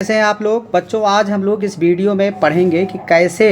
कैसे हैं आप लोग बच्चों। आज हम लोग इस वीडियो में पढ़ेंगे कि कैसे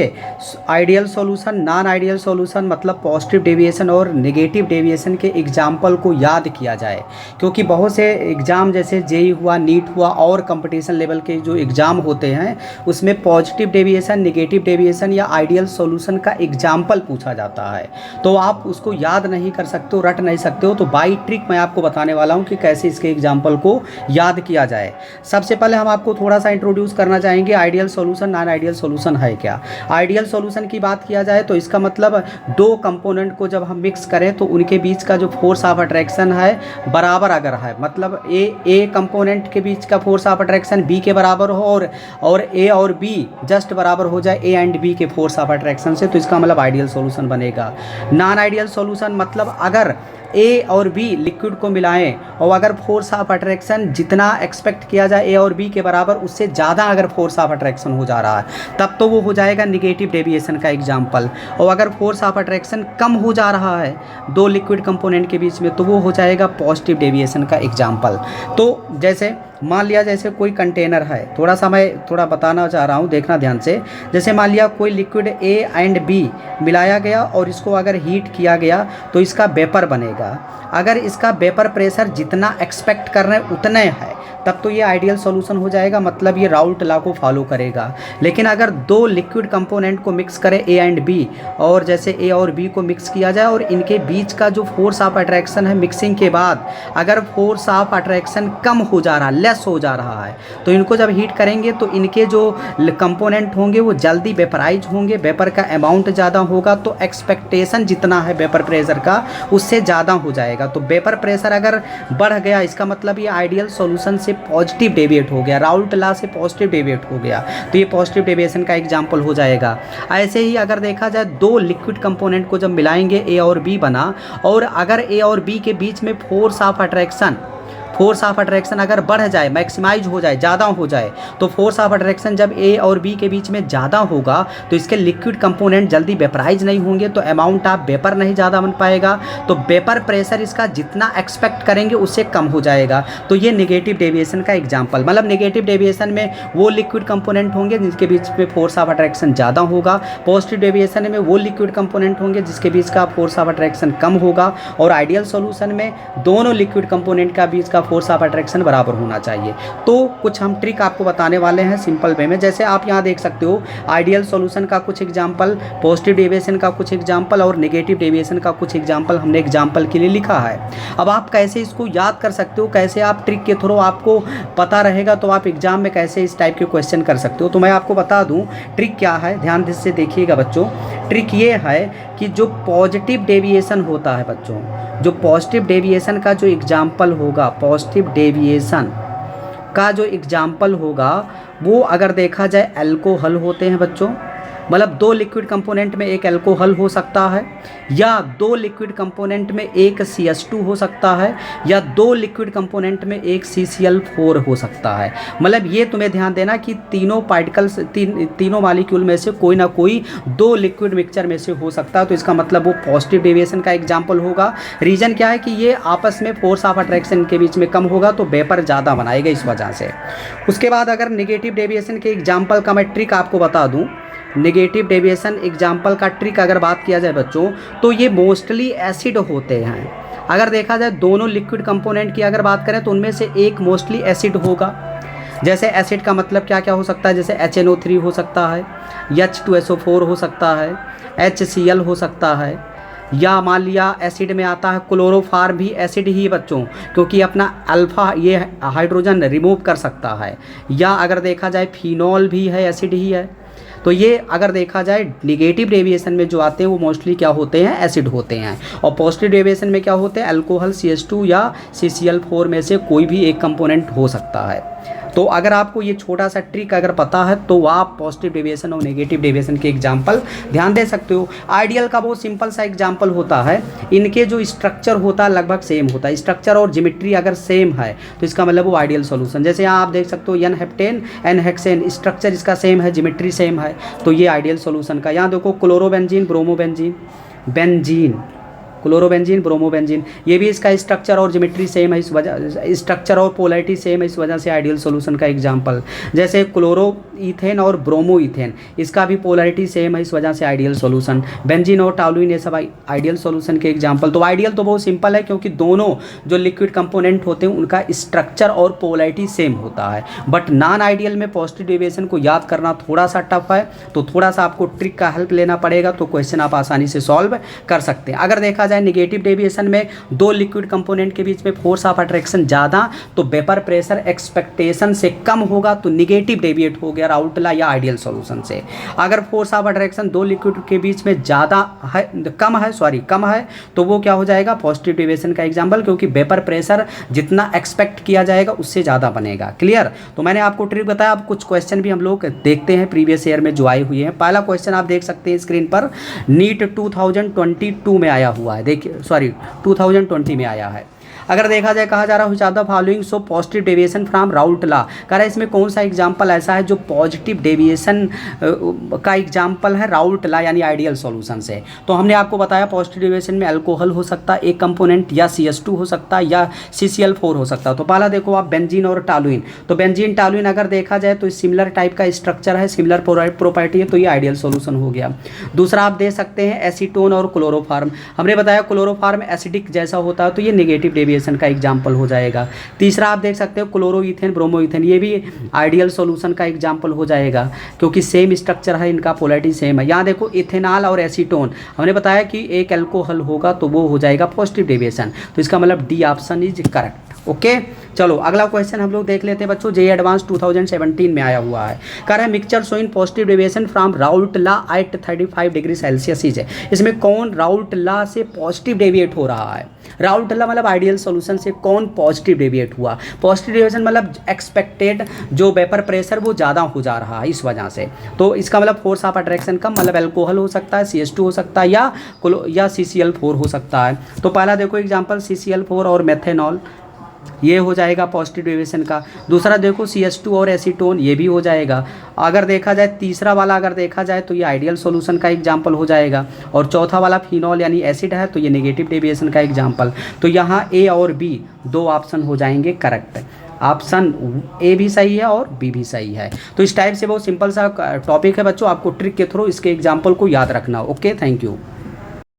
ideal solution, non ideal solution मतलब पॉजिटिव डेविएशन और नेगेटिव डेविएशन के एग्जाम्पल को याद किया जाए। क्योंकि बहुत से एग्ज़ाम जैसे जेई हुआ, नीट हुआ और कंपटीशन लेवल के जो एग्ज़ाम होते हैं उसमें पॉजिटिव डेविएशन, नेगेटिव डेविएशन या आइडियल सॉल्यूशन का एग्जाम्पल पूछा जाता है। तो आप उसको याद नहीं कर सकते हो, रट नहीं सकते हो, तो बाई ट्रिक मैं आपको बताने वाला हूँ कि कैसे इसके एग्जाम्पल को याद किया जाए। सबसे पहले हम आपको थोड़ा सा इंट्रोड्यूस करना चाहेंगे ideal solution, non ideal solution है क्या। आइडियल सॉल्यूशन की बात किया जाए तो इसका मतलब दो कंपोनेंट को जब हम मिक्स करें तो उनके बीच का जो फोर्स ऑफ अट्रैक्शन है बराबर अगर है, मतलब ए कंपोनेंट के बीच का फोर्स ऑफ अट्रैक्शन बी के बराबर हो और ए और बी जस्ट बराबर हो जाए ए एंड बी के फोर्स ऑफ अट्रैक्शन से, तो इसका मतलब आइडियल सॉल्यूशन बनेगा। नॉन आइडियल सॉल्यूशन मतलब अगर ए और बी लिक्विड को मिलाएं और अगर फोर्स ऑफ अट्रैक्शन जितना एक्सपेक्ट किया जाए ए और बी के बराबर उससे ज़्यादा अगर फोर्स ऑफ अट्रैक्शन हो जा रहा है तब तो वो हो जाएगा निगेटिव डेविएशन का एग्जाम्पल। और अगर फोर्स ऑफ अट्रैक्शन कम हो जा रहा है दो लिक्विड कंपोनेंट के बीच में तो वो हो जाएगा पॉजिटिव डेविएशन का एग्जाम्पल। तो जैसे मान लिया जैसे कोई कंटेनर है, मैं बताना चाह रहा हूँ, देखना ध्यान से। जैसे मान लिया कोई लिक्विड ए एंड बी मिलाया गया और इसको अगर हीट किया गया तो इसका वेपर बनेगा। अगर इसका वेपर प्रेशर जितना एक्सपेक्ट कर रहे हैं उतने है तब तो ये आइडियल सॉल्यूशन हो जाएगा, मतलब ये राउल्ट लॉ को फॉलो करेगा। लेकिन अगर दो लिक्विड कंपोनेंट को मिक्स करें ए एंड बी, और जैसे ए और बी को मिक्स किया जाए और इनके बीच का जो फोर्स ऑफ अट्रैक्शन है मिक्सिंग के बाद अगर फोर्स ऑफ अट्रैक्शन कम हो जा रहा है, लेस हो जा रहा है, तो इनको जब हीट करेंगे तो इनके जो कंपोनेंट होंगे वो जल्दी वेपराइज होंगे, वेपर का अमाउंट ज़्यादा होगा, तो एक्सपेक्टेशन जितना है वेपर प्रेशर का उससे ज़्यादा हो जाएगा। तो वेपर प्रेशर अगर बढ़ गया इसका मतलब ये आइडियल सॉल्यूशन से पॉजिटिव डेविएट हो गया, राउल्ट लॉ से पॉजिटिव डेविएट हो गया, तो ये पॉजिटिव डेविएशन का एग्जाम्पल हो जाएगा। ऐसे ही अगर देखा जाए दो लिक्विड कंपोनेंट को जब मिलाएंगे ए और बी बना, और अगर ए और बी के बीच में फोर्स ऑफ अट्रैक्शन अगर बढ़ जाए, मैक्सिमाइज हो जाए, ज़्यादा हो जाए, तो फोर्स ऑफ अट्रैक्शन जब ए और बी के बीच में ज़्यादा होगा तो इसके लिक्विड कंपोनेंट जल्दी वेपराइज नहीं होंगे, तो अमाउंट ऑफ वेपर नहीं ज़्यादा बन पाएगा, तो वेपर प्रेशर इसका जितना एक्सपेक्ट करेंगे उससे कम हो जाएगा। तो ये नेगेटिव डेविएशन का एग्जाम्पल, मतलब नेगेटिव डेविएशन में वो लिक्विड कंपोनेंट होंगे जिसके बीच में फोर्स ऑफ अट्रैक्शन ज़्यादा होगा, पॉजिटिव डेविएशन में वो लिक्विड कंपोनेंट होंगे जिसके बीच का फोर्स ऑफ अट्रैक्शन कम होगा, और आइडियल सॉल्यूशन में दोनों लिक्विड कंपोनेंट का बीच का फोर्स ऑफ अट्रैक्शन बराबर होना चाहिए। तो कुछ हम ट्रिक आपको बताने वाले हैं सिंपल वे में। जैसे आप यहाँ देख सकते हो आइडियल सॉल्यूशन का कुछ एग्जांपल, पॉजिटिव डेविएशन का कुछ एग्जांपल और नेगेटिव डेविएशन का कुछ एग्जांपल हमने एग्जांपल के लिए लिखा है। अब आप कैसे इसको याद कर सकते हो, कैसे आप ट्रिक के थ्रू आपको पता रहेगा तो आप एग्जाम में कैसे इस टाइप के क्वेश्चन कर सकते हो। तो मैं आपको बता दूँ ट्रिक क्या है, ध्यान से देखिएगा बच्चों। ट्रिक ये है कि जो पॉजिटिव डेविएशन होता है बच्चों, जो पॉजिटिव डेविएशन का जो एग्जाम्पल होगा, पॉजिटिव डेविएशन का जो एग्जाम्पल होगा वो अगर देखा जाए अल्कोहल होते हैं बच्चों, मतलब दो लिक्विड कंपोनेंट में एक अल्कोहल हो सकता है, या दो लिक्विड कंपोनेंट में एक CH2 हो सकता है, या दो लिक्विड कंपोनेंट में एक CCl4 हो सकता है। मतलब ये तुम्हें ध्यान देना कि तीनों पार्टिकल्स, तीनों मॉलिक्यूल में से कोई ना कोई दो लिक्विड मिक्सचर में से हो सकता है, तो इसका मतलब वो पॉजिटिव डेविएशन का एग्जाम्पल होगा। रीज़न क्या है कि ये आपस में फोर्स ऑफ अट्रैक्शन के बीच में कम होगा तो वेपर ज़्यादा बनाएगा इस वजह से। उसके बाद अगर नेगेटिव डेविएशन के एग्जाम्पल का मैं ट्रिक आपको बता दूँ, नेगेटिव डेविएशन एग्जाम्पल का ट्रिक अगर बात किया जाए बच्चों तो ये मोस्टली एसिड होते हैं। अगर देखा जाए दोनों लिक्विड कंपोनेंट की अगर बात करें तो उनमें से एक मोस्टली एसिड होगा। जैसे एसिड का मतलब क्या क्या हो सकता है, जैसे HNO3 हो सकता है, H2SO4 हो सकता है, HCl हो सकता है, या मान लिया एसिड में आता है क्लोरोफार्म भी एसिड ही बच्चों, क्योंकि अपना अल्फ़ा ये हाइड्रोजन रिमूव कर सकता है, या अगर देखा जाए फिनॉल भी है, एसिड ही है। तो ये अगर देखा जाए नेगेटिव डेविएशन में जो आते हैं वो मोस्टली क्या होते हैं, एसिड होते हैं, और पॉजिटिव डेविएशन में क्या होते हैं, अल्कोहल CH2 या CCl4 में से कोई भी एक कंपोनेंट हो सकता है। तो अगर आपको ये छोटा सा ट्रिक अगर पता है तो आप पॉजिटिव डेविएशन और नेगेटिव डेविएशन के एग्जाम्पल ध्यान दे सकते हो। आइडियल का बहुत सिंपल सा एग्जाम्पल होता है, इनके जो स्ट्रक्चर होता है लगभग सेम होता है, स्ट्रक्चर और ज्योमेट्री अगर सेम है तो इसका मतलब वो आइडियल सॉल्यूशन। जैसे यहाँ आप देख सकते हो N-हेप्टेन N-हेक्सेन, स्ट्रक्चर इसका सेम है, ज्योमेट्री सेम है, तो ये आइडियल सॉल्यूशन का। यहाँ देखो chlorobenzene, bromobenzene, benzene, chlorobenzene, bromobenzene, ये भी इसका स्ट्रक्चर और ज्योमेट्री सेम है, इस वजह स्ट्रक्चर और पोलैरिटी सेम है, इस वजह से आइडियल सॉल्यूशन का एग्जांपल। जैसे क्लोरो इथेन और ब्रोमो इथेन, इसका भी पोलैरिटी सेम है, इस वजह से आइडियल सॉल्यूशन। बेंजीन और टॉलुइन, ये सब आइडियल सॉल्यूशन के एग्जांपल। तो आइडियल तो बहुत सिंपल है, क्योंकि दोनों जो लिक्विड कंपोनेंट होते हैं उनका स्ट्रक्चर और पोलैरिटी सेम होता है। बट नॉन आइडियल में पॉजिटिव डेविएशन को याद करना थोड़ा सा टफ है, तो थोड़ा सा आपको ट्रिक का हेल्प लेना पड़ेगा, तो क्वेश्चन आप आसानी से सॉल्व कर सकते हैं। अगर देखा जाए नेगेटिव डेविएशन में दो लिक्विड कंपोनेंट के बीच में फोर्स ऑफ अट्रैक्शन ज़्यादा, तो वेपर प्रेशर एक्सपेक्टेशन से कम होगा, तो निगेटिव डेविएट हो गया राउल्ट लॉ या आइडियल सॉल्यूशन से। अगर फोर्स ऑफ अट्रैक्शन दो लिक्विड के बीच में ज़्यादा है, कम है, तो वो क्या हो जाएगा, पॉजिटिव डेविएशन का एग्जाम्पल, क्योंकि वेपर प्रेशर जितना एक्सपेक्ट किया जाएगा उससे ज़्यादा बनेगा। क्लियर? तो मैंने आपको ट्रिक बताया। अब कुछ क्वेश्चन भी हम लोग देखते हैं प्रीवियस ईयर में जो आए हुए हैं। पहला क्वेश्चन आप देख सकते हैं स्क्रीन पर, नीट 2022 में आया हुआ है, देखिए 2020 में आया है। अगर देखा जाए, कहा जा रहा है which of the following show positive deviation from Raoult law. कह रहा है इसमें कौन सा एग्जाम्पल ऐसा है जो पॉजिटिव डेविएशन का एग्जाम्पल है राउल्ट लॉ यानी आइडियल सॉल्यूशन से। तो हमने आपको बताया पॉजिटिव डेविएशन में अल्कोहल हो सकता है एक कंपोनेंट, या CH2 हो सकता है, या CCl4 हो सकता है। तो पहला देखो आप बेंजीन और टॉलुइन, तो बेंजीन टॉलुइन अगर देखा जाए तो सिमिलर टाइप का स्ट्रक्चर है, सिमिलर प्रॉपर्टी है, तो ये आइडियल सॉल्यूशन हो गया। दूसरा आप दे सकते हैं एसीटोन और क्लोरोफार्म, हमने बताया क्लोरोफार्म एसिडिक जैसा होता है, तो ये नेगेटिव डेविएशन का एग्जाम्पल हो जाएगा। तीसरा आप देख सकते हो क्लोरो इथेन, ब्रोमो इथेन, ये भी आइडियल सॉल्यूशन का एग्जाम्पल हो जाएगा, क्योंकि सेम स्ट्रक्चर है, इनका पोलैरिटी सेम है। यहाँ देखो इथेनॉल और एसीटोन, हमने बताया कि एक अल्कोहल होगा तो वो हो जाएगा पॉजिटिव डेविएशन, तो इसका मतलब D option is correct. Okay, चलो अगला क्वेश्चन हम लोग देख लेते हैं बच्चों। जेईई एडवांस 2017 में आया हुआ है। कह रहा है mixture showing positive deviation from Raoult law at 35 degree Celsius is. इसमें कौन राउल्ट लॉ से पॉजिटिव डेविएट हो रहा है? राउल्ट लॉ मतलब आइडियल सॉल्यूशन से कौन पॉजिटिव डेविएट हुआ? पॉजिटिव डेविएशन मतलब एक्सपेक्टेड जो वेपर प्रेशर वो ज़्यादा हो जा रहा है, इस वजह से। तो इसका मतलब फोर्स ऑफ अट्रैक्शन कम, मतलब अल्कोहल हो सकता है, CH2 हो सकता है, या CCl4 हो सकता है। तो पहला देखो एग्जाम्पल CCl4 और मेथेनॉल, ये हो जाएगा पॉजिटिव डेविएशन का। दूसरा देखो CH2 और एसीटोन, ये भी हो जाएगा। अगर देखा जाए तीसरा वाला अगर देखा जाए तो ये आइडियल सॉल्यूशन का एग्जाम्पल हो जाएगा। और चौथा वाला फिनॉल यानी एसिड है, तो ये नेगेटिव डेविएशन का एग्जाम्पल। तो यहाँ A और B दो ऑप्शन हो जाएंगे करेक्ट। ऑप्शन A भी सही है और B भी सही है। तो इस टाइप से बहुत सिंपल सा टॉपिक है बच्चों, आपको ट्रिक के थ्रू इसके एग्जाम्पल को याद रखना। Okay, thank you.